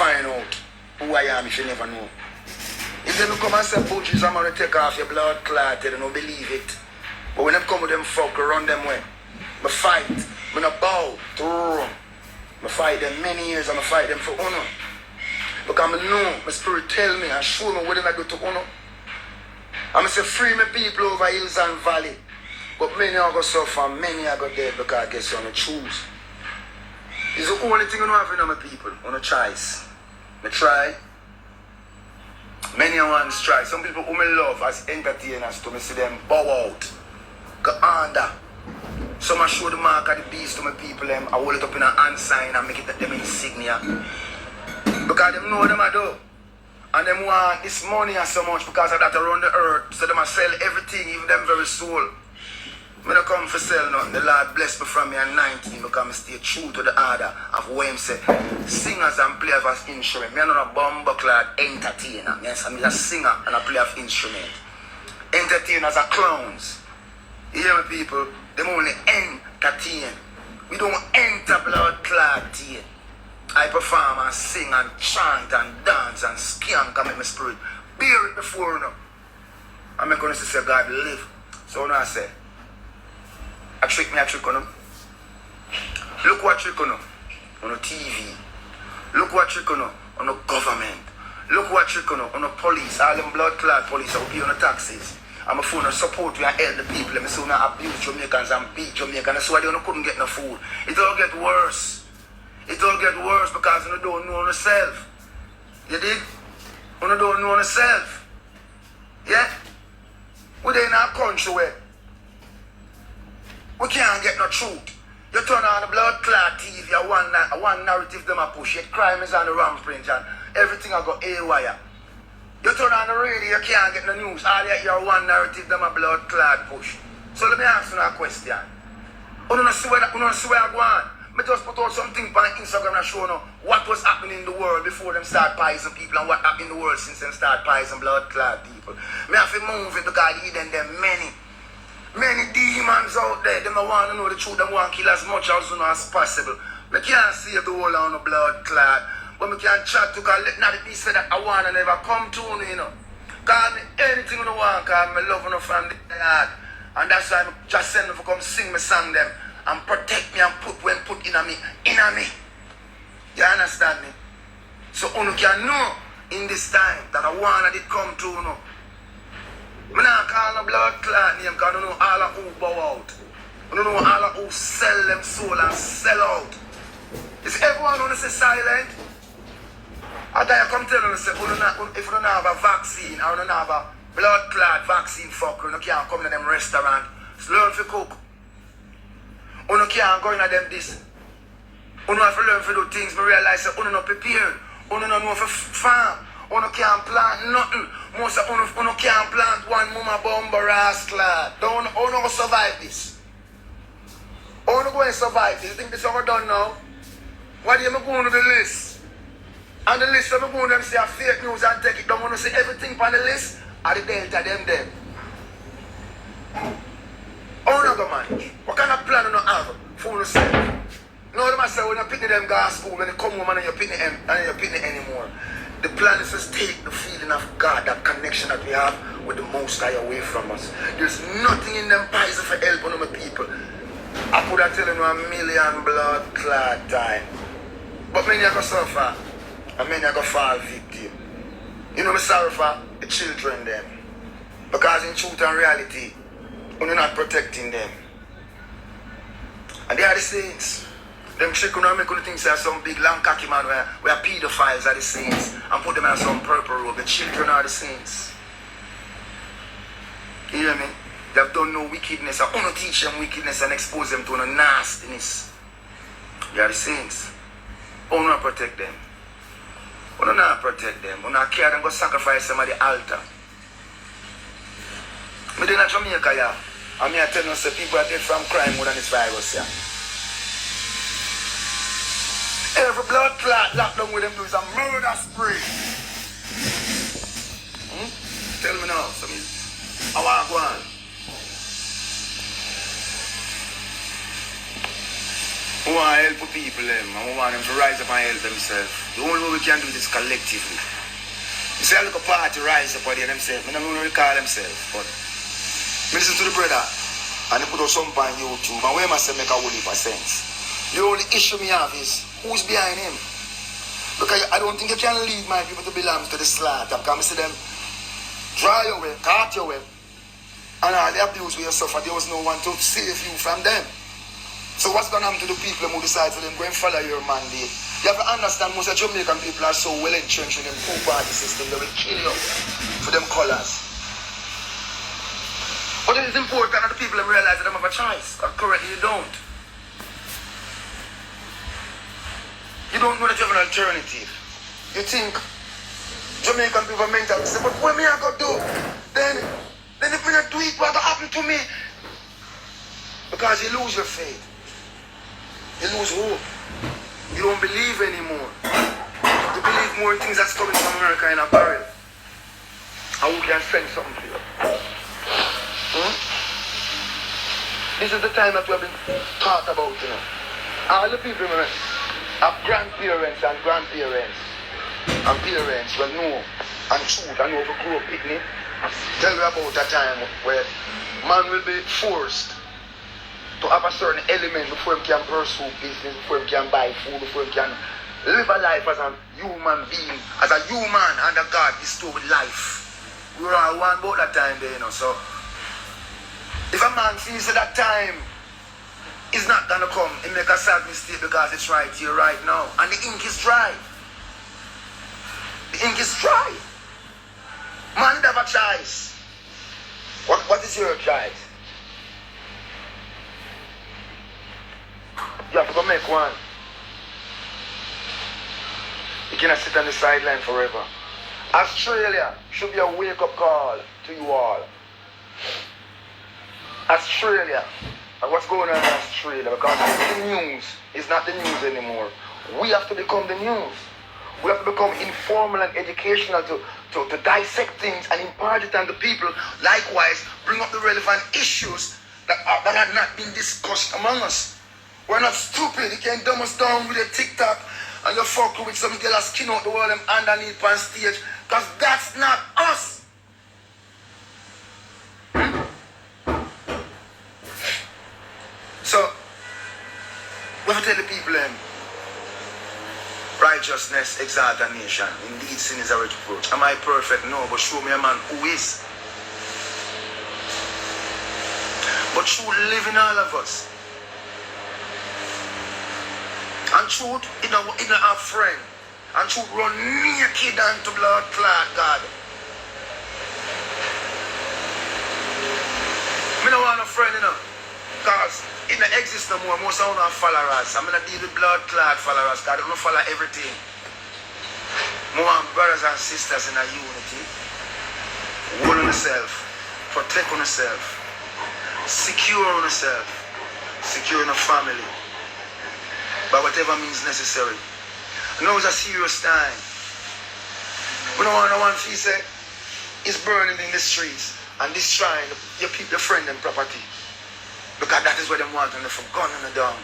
find out who I am if you never know. If they come and say, buju, I'm going to take off your blood clot, they don't believe it. But when they come with them folk, I run them way. I fight. I don't bow to Rome. I fight them many years and I fight them for honor. Because I know my spirit tell me and show me what I do to honor. I'm say free my people over hills and valley. But many are going to suffer, many are going to dead because I guess you want to choose. It's the only thing you know have in my people, on a choice. I try. Many ones try. Some people who I love as entertainers to me see them bow out. Go under. Some I show the mark of the beast to my people them. I hold it up in a hand sign and make it them insignia. Because them know them I do. And them want this money and so much because of that around the earth. So them I sell everything, even them very soul. I don't come for sell nothing. The Lord bless me from me at 19 because I stay true to the order of what him say. Singers and players of instrument. I'm not a bomber-clad entertainer. Yes, I'm a singer and a player of instrument. Entertainers are clowns. You hear me, people? Them only entertain. We don't enter blood-clad tea. I perform and sing and chant and dance and skank and make my spirit bear it before you know. I'm going to say God live. So now I say, a trick on them. Look what trick on them on the TV. Look what trick on them on the government. Look what trick on them on the police. All them blood clad police that will be on the taxis. I'm a phone to support we and help the people. I'm so not abuse Jamaicans and beat Jamaicans. That's why they couldn't get no food. It all get worse. It all get worse because you don't know yourself. You dig? You don't know yourself. Yeah? We're in our country where we can't get no truth. You turn on the blood clot TV, one narrative them a push. Yet crime is on the rampage and everything I got A-wire. You turn on the radio, you can't get no news. All you hear one narrative them a blood clot push. So let me ask you a question. You don't see where I go on. I just put out something on Instagram and show you what was happening in the world before them start poisoning people and what happened in the world since them start poisoning blood clot people. I have to move it because even them many demons out there, they don't want to know the truth, they want to kill as much as possible. I can't save the whole on the blood clot, but I can chat to because let not the piece that I want to never come to you know. Call me anything you want because I love you from the heart. And that's why I just send them to come sing my song them and protect me and put in me. You understand me? So you can know in this time that I want to come to you know. I don't call no blood clot name because I don't know all of who bow out. I don't know all of who sell them soul and sell out. Is everyone want to say silent? I tell you come tell them say, if you don't have a vaccine or you don't have a blood clot vaccine fucker, you can't come to them restaurant. Just learn to cook. You can't go in them this. You have to learn to do things but realize that you not prepared. You don't know for farm. You can't plant nothing. Most of you can't plant one mama bomber ass clad. Don't survive this. You go and survive this. You think this is over done now? Why do you go on to the list? And the list of go on them say a fake news and take it down. Want to say everything on the list? Are the delta them? How you go manage? What kind of plan you have for yourself? No, them say when you pick them go to school, when you come home and you pick them anymore. The plan is to take the feeling of God, that connection that we have with the Most High away from us. There's nothing in them pies for help on my people. I could have tell you a million blood clot time. But many are going to suffer and many are going to fall victim. You know me sorry for the children them. Because in truth and reality, we're not protecting them. And they are the saints. Them trick on make you think say some big long cocky man where pedophiles are the saints and put them in some purple robe. The children are the saints. You hear me? They have done no wickedness. I want to teach them wickedness and expose them to no nastiness. They are the saints. I want to protect them. I want to protect them. I want to care them go sacrifice them at the altar. I did not Jamaica, yeah. And I tell you, say people are dead from crime more than this virus, yeah. Every blood clot locked down with them do is a murder spree. Tell me now, I want to go on. We want to help people them, and we want them to rise up and help themselves. The only way we can do it is collectively. You see, I look a party rise up there themselves. I don't know what they call themselves, but listen to the brother, and they put out something on YouTube, and we must make a whole heap of sense. The only issue me have is who's behind him. Because I don't think you can lead my people to belong to the slaughter. Because I see them dry your way, cut your way, and all the abuse we suffer, there was no one to save you from them. So what's going to happen to the people who decide for them go and follow your mandate? You have to understand most of Jamaican people are so well entrenched in them two-party system, they will kill you for them colours. But it is important that the people realize that they have a choice. Currently you don't. You don't know that you have an alternative. You think Jamaican people are mental, say, but what me I got to do? Then if I not do it, what will happen to me? Because you lose your faith. You lose hope. You don't believe anymore. You believe more in things that's coming from America in apparel. And who can send something for you? This is the time that we have been taught about, you know. All the people have grandparents and grandparents and parents will know and truth and know if you grew up with me. Tell you about a time where man will be forced to have a certain element before he can pursue business, before he can buy food, before he can live a life as a human being, as a human under God bestowed with life. We were all one about that time there, you know. So if a man feels that that time is not gonna come, he make a sad mistake because it's right here, right now. And the ink is dry. The ink is dry. Man have a choice. What is your choice? You have to go make one. You cannot sit on the sideline forever. Australia should be a wake-up call to you all. Australia. And what's going on in Australia? Because the news is not the news anymore. We have to become the news. We have to become informal and educational to dissect things and impart it on the people. Likewise, bring up the relevant issues that are not being discussed among us. We're not stupid. You can't dumb us down with a TikTok and you fuck with some girl that skin out the world and underneath on stage. Because that's not us. So, we have to tell the people righteousness exalt a nation. Indeed, sin is a reproach. Am I perfect? No, but show me a man who is. But truth live in all of us. And truth in our friend. And truth run naked unto blood clot God. Me don't want a friend, you know. Because it don't exist no more. Most of them are followers. I'm going to deal with blood clot followers because they don't follow everything. More brothers and sisters in a unity. Hold on yourself. Protect on yourself. Secure on yourself. Secure in a family. By whatever means necessary. Now it's a serious time. We don't want no one to say it's burning in the streets and destroying your people, your friend and property. Because that is what they want and they for gun and down.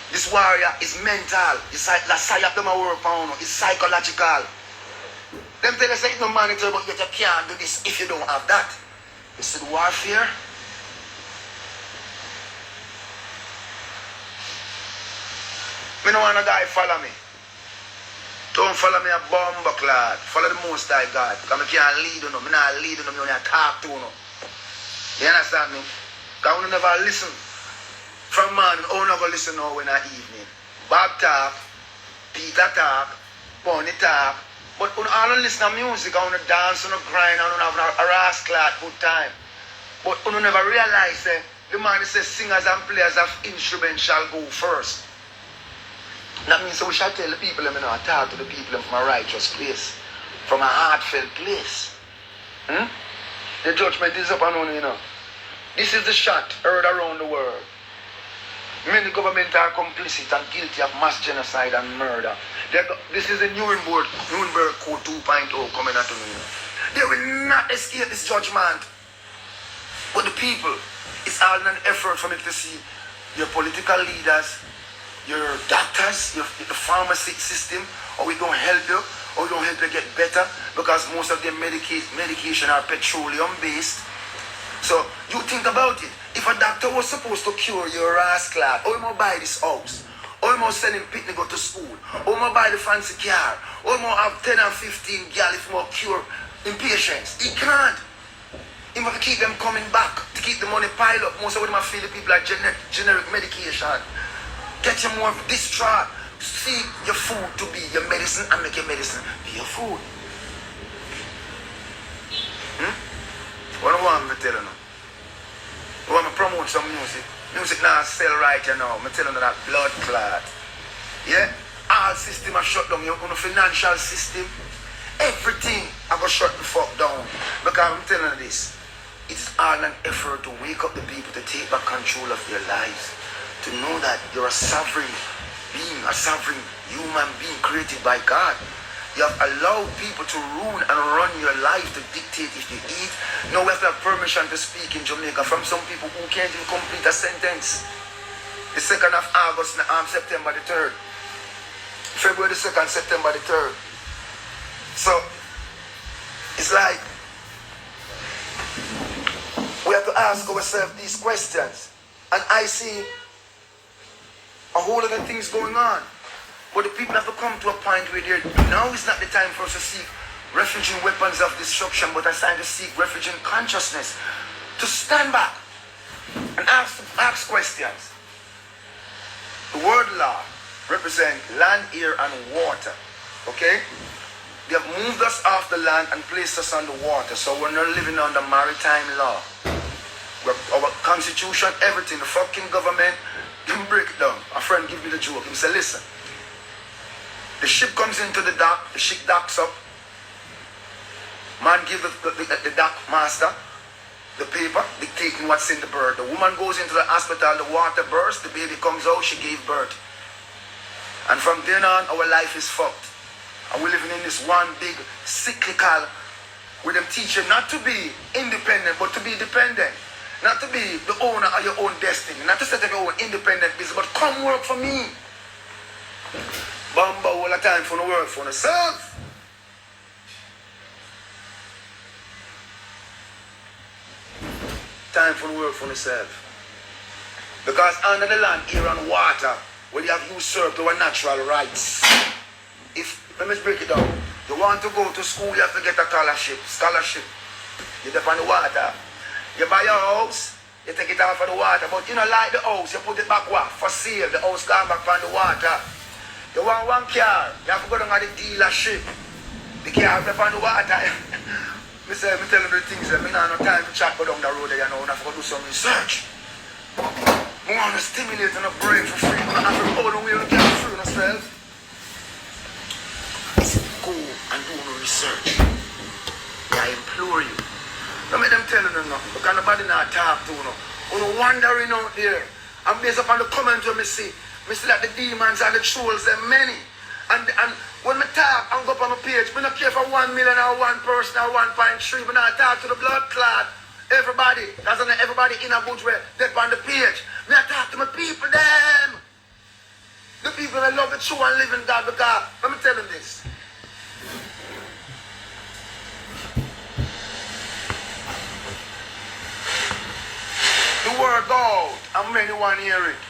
This warrior is mental. It's like the side of them work on. It's psychological. Them tell us that it's no monetary, but yet you can't do this if you don't have that. You see the warfare? Me no want a guy follow me. Don't follow me a bomb clad. Follow the most high God. Because I can't lead you. I not lead you. I only talk to you. You understand me? Because we never listen. From morning, I never listen now in the evening. Bob talk, Peter talk, Bonnie talk. But I don't listen to music. I want to dance, I want to grind, I want to have a rascal good time. But I never realize that the man says singers and players of instruments shall go first. That means we shall tell the people, talk to the people from a righteous place, from a heartfelt place. The judgment is upon you, This is the shot heard around the world. Many governments are complicit and guilty of mass genocide and murder. This is the Nuremberg Code 2.0 coming at you. They will not escape this judgment. But the people, it's all an effort for me to see your political leaders your doctors, the pharmacy system, or we don't help you, or we don't help you get better, because most of their medication are petroleum based. So you think about it. If a doctor was supposed to cure your ass clot, or you must buy this house, or you must send him picnic go to school, or you must buy the fancy car, or you must have 10 and 15 gal if you must cure impatience. He can't. He must keep them coming back, to keep the money pile up. Most of them feel the people like generic medication. Get you more distraught. See your food to be your medicine and make your medicine be your food. What do I want to tell you now? I want to promote some music. Music now sell right you now. I'm telling you that blood clot. Yeah? All system are shut down. Your financial system. Everything I go shut the fuck down. Because I'm telling you this. It's all an effort to wake up the people to take back control of their lives. To know that you're a sovereign being, a sovereign human being created by God. You have allowed people to rule and run your life, to dictate if you eat. Now we have to have permission to speak in Jamaica from some people who can't even complete a sentence. The 2nd of August, September the 3rd. February the 2nd, September the 3rd. So, it's like, we have to ask ourselves these questions. And I see a whole lot of things going on. But the people have to come to a point where now is not the time for us to seek refuge in weapons of destruction, but it's time to seek refuge in consciousness. To stand back and ask questions. The word law represents land, air, and water. Okay? They have moved us off the land and placed us on the water. So we're not living under maritime law. Our constitution, everything, the fucking government, they break it down. A friend give me the joke. He said, listen. The ship comes into the dock, the ship docks up. Man gives the dock master the paper dictating what's in the bird. The woman goes into the hospital, the water bursts, the baby comes out, she gave birth. And from then on, our life is fucked. And we're living in this one big cyclical, where them teach you not to be independent, but to be dependent. Not to be the owner of your own destiny. Not to set up your own independent business, but come work for me. Bamba all the time for the work for yourself. Time for the work for yourself. Because under the land, air and water, where you have usurped our natural rights. Let me break it down. You want to go to school, you have to get a scholarship. You depend on the water. You buy your house, you take it out for the water, but you don't like the house, you put it back what? For sale, the house gone back on the water. You want one car, you have to go down to the dealership. The car up on the water. Me tell them the things that I don't have no time to chat go down the road there, you know, I have to go do some research. I want to stimulate and a brain for free, I have to go the way to get free yourself. Go and do no research. I implore you. Don't make them tell you nothing, because nobody not talk to you. You're wandering out there. And based upon the comments when I see that the demons and the trolls are many. And when I talk and go up on my page, I don't care for 1 million or one person or 1.3. I not talk to the blood clot. Everybody. That's not everybody in a bush where they're on the page. I talk to my people, them. The people that love the true and living God, because let me tell them this. The word God, and many one hear it.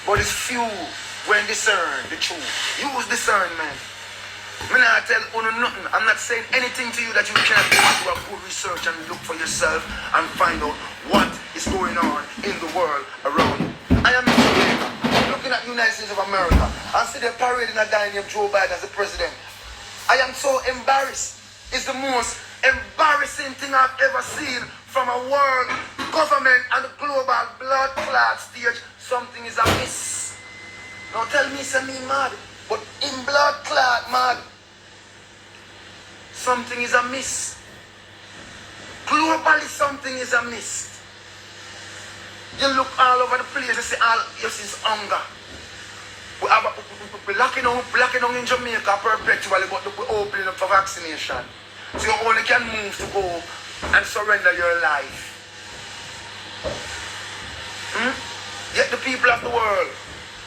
But it's few when discern the truth. Use discernment. I'm not tell you nothing. I'm not saying anything to you that you can't do a good research and look for yourself and find out what is going on in the world around you. I am in Jamaica, looking at the United States of America. I see them parading a guy named Joe Biden as the president. I am so embarrassed. It's the most embarrassing thing I've ever seen from a world government and a global blood clot stage. Something is amiss. Now tell me it's me mad, but in blood clot mad. Something is amiss. Globally something is amiss. You look all over the place, you see all you see is hunger. We're locking down in Jamaica perpetually, but we're opening up for vaccination. So you only can move to go and surrender your life. Yet the people of the world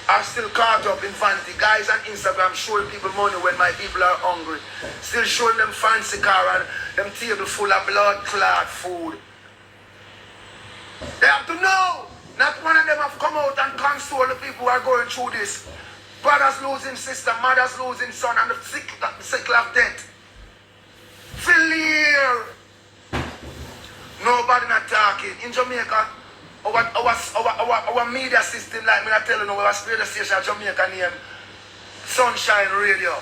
are still caught up in vanity. Guys on Instagram showing people money when my people are hungry. Still showing them fancy car and them table full of blood clot food. They have to know. Not one of them have come out and console the people who are going through this. Brothers losing sister, mothers losing son, and the sickle of death. Feel here. Nobody not talking. In Jamaica, our media system, like me not telling you, our radio station in Jamaica named Sunshine Radio,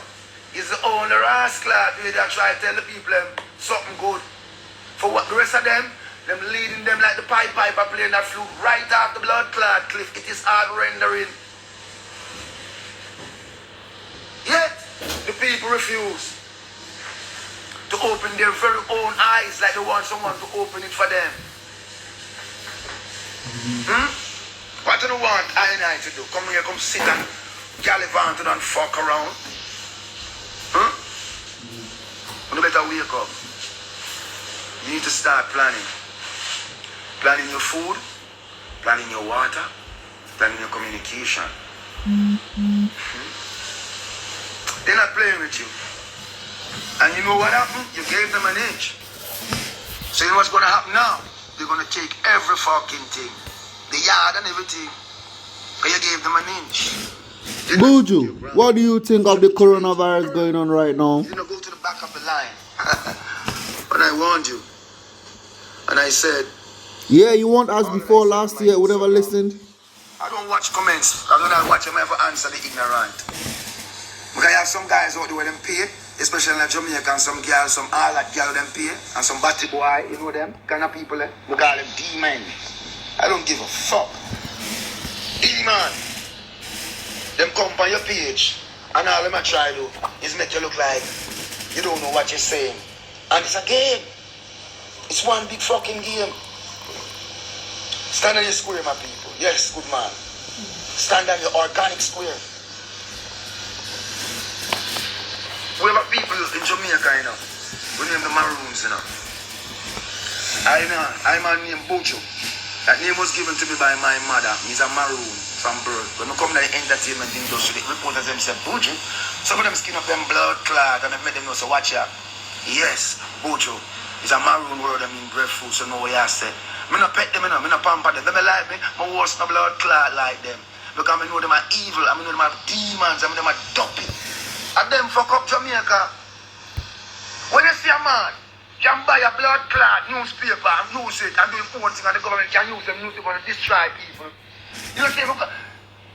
is the only rascal way that try to tell the people something good. For what the rest of them leading them like the piper playing that flute right off the blood clot cliff. It is hard rendering. Yet, the people refuse to open their very own eyes like they want someone to open it for them. What do you want I to do? Come here, come sit and gallivant and fuck around. You better wake up. You need to start planning. Planning your food, planning your water, planning your communication. They're not playing with you. And you know what happened? You gave them an inch. So you know what's going to happen now? They're going to take every fucking thing. The yard and everything. But you gave them an inch. Buju, what do you think of the coronavirus going on right now? You know, go to the back of the line. When I warned you. And I said... Yeah, you weren't as before last year. Would ever listened? I don't watch comments. I don't watch them ever answer the ignorant. Because I have some guys out there where them pay, especially in Jamaica, and some girls, some all that girl them pay, and some batty boy, you know them kind of people, we call them demon. I don't give a fuck. Demon. Them come on your page, and all them I try to is make you look like you don't know what you're saying. And it's a game. It's one big fucking game. Stand on your square, my people. Yes, good man. Stand on your organic square. We have people in Jamaica, you know. We name the Maroons, you know. I'm a name Buju. That name was given to me by my mother. He's a Maroon from birth. When I come to the entertainment industry, the reporters them say Buju. Some of them skin up them blood clot and I made them know, so watch ya. Yes, Buju. It's a Maroon word, I mean breadfruit, so know what I say. I not pet them, I not pamper them. They like me, I wash my blood clot like them. Because I know them are evil, I know them are demons, I know them are dopey. And them fuck up Jamaica. When you see a man can buy a blood clot newspaper and use it and do his own thing and the government can use them newspaper to destroy people. You know, see,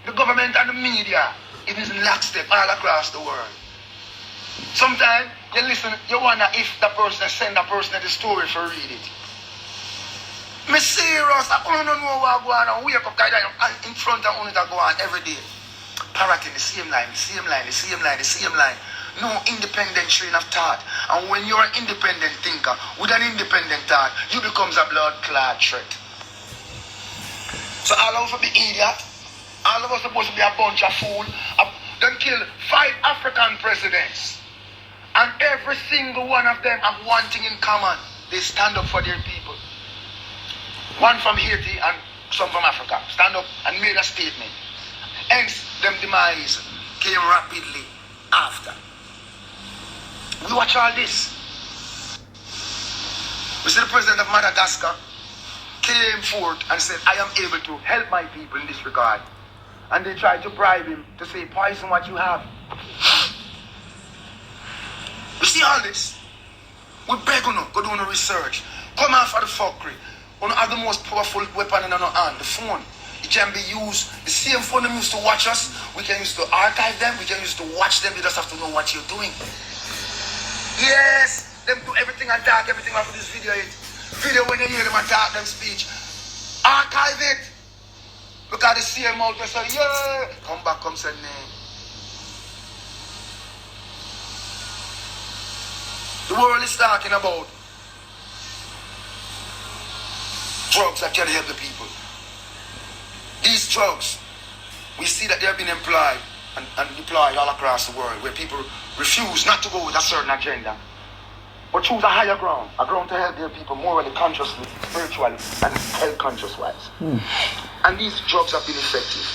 the government and the media, it is in lockstep all across the world. Sometimes you listen, you wonder if the person send a person the story for read it. Me serious, I don't know what go on and wake up in front of me that go on every day. Parroting the same line, the same line, the same line, the same line. No independent train of thought. And when you're an independent thinker with an independent thought, you becomes a blood clot threat. So all of us be idiot. All of us supposed to be a bunch of fools. Them kill 5 African presidents. And every single one of them have one thing in common. They stand up for their people. One from Haiti and some from Africa. Stand up and made a statement. Hence, them demise came rapidly after. We watch all this. We see the president of Madagascar came forth and said, I am able to help my people in this regard. And they tried to bribe him to say, poison what you have. We see all this. We beg you, go do no research. Come out for the fuckery. We have the most powerful weapon in our hand, the phone. It can be used, the same phone them used to watch us, we can use to archive them, we can use to watch them, you just have to know what you're doing. Yes, them do everything and talk, everything after this video. Video when you hear them and talk them speech. Archive it. Because the same mouth they say, yeah, come back, come say name. The world is talking about drugs that can help the people. These drugs, we see that they have been employed and deployed all across the world where people refuse not to go with a certain agenda but choose a higher ground, a ground to help their people morally, consciously, spiritually, and health conscious wise. And these drugs have been effective.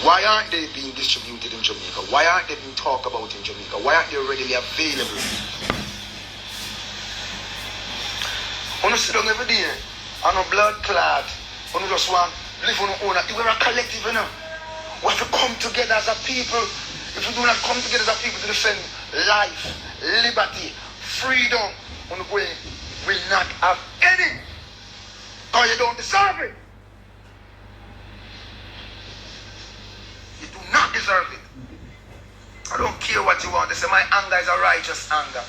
Why aren't they being distributed in Jamaica? Why aren't they being talked about in Jamaica? Why aren't they readily available? When you sit down every day, and no blood clot, when you just want to live on your own, we're a collective, you know. We have to come together as a people. If we do not come together as a people to defend life, liberty, freedom, on the way, we will not have any. Because you don't deserve it. You do not deserve it. I don't care what you want. They say my anger is a righteous anger.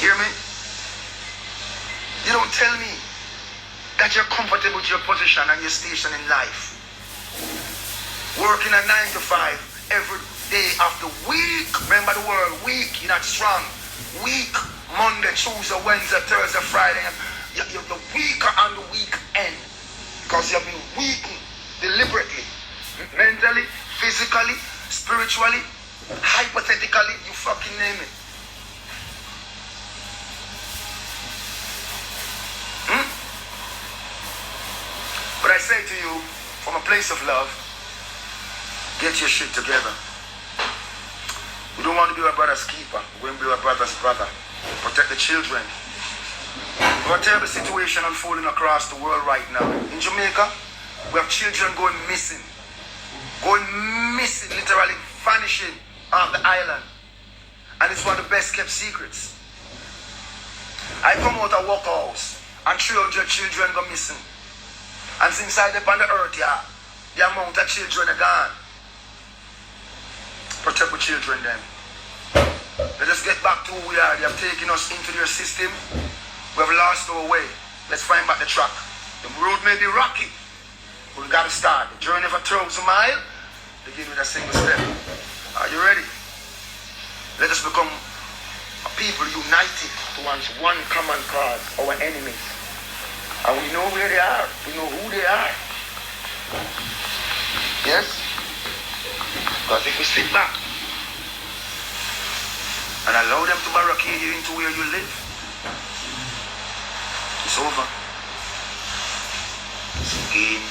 Hear me? You don't tell me that you're comfortable with your position and your station in life. Working a 9 to 5 every day of the week. Remember the word week, you're not strong. Week, Monday, Tuesday, Wednesday, Thursday, Friday. You're the weaker on the weekend. Because you've been weakened deliberately. Mentally, physically, spiritually, hypothetically, you fucking name it. But I say to you, from a place of love, get your shit together. We don't want to be our brother's keeper. We want to be our brother's brother. Protect the children. We have a terrible situation unfolding across the world right now. In Jamaica, we have children going missing. Going missing, literally vanishing off the island. And it's one of the best kept secrets. I come out of workhouse and 300 children go missing. And since I live on the earth, yeah, the amount of children are gone. Protect the children then. Let us get back to who we are. They have taken us into their system. We have lost our way. Let's find back the track. The road may be rocky, but we got to start. The journey of 1,000 miles begin with a single step. Are you ready? Let us become a people united towards one common cause, our enemies. And we know where they are. We know who they are. Yes? Because if we sit back and allow them to barricade you into where you live, it's over. It's a game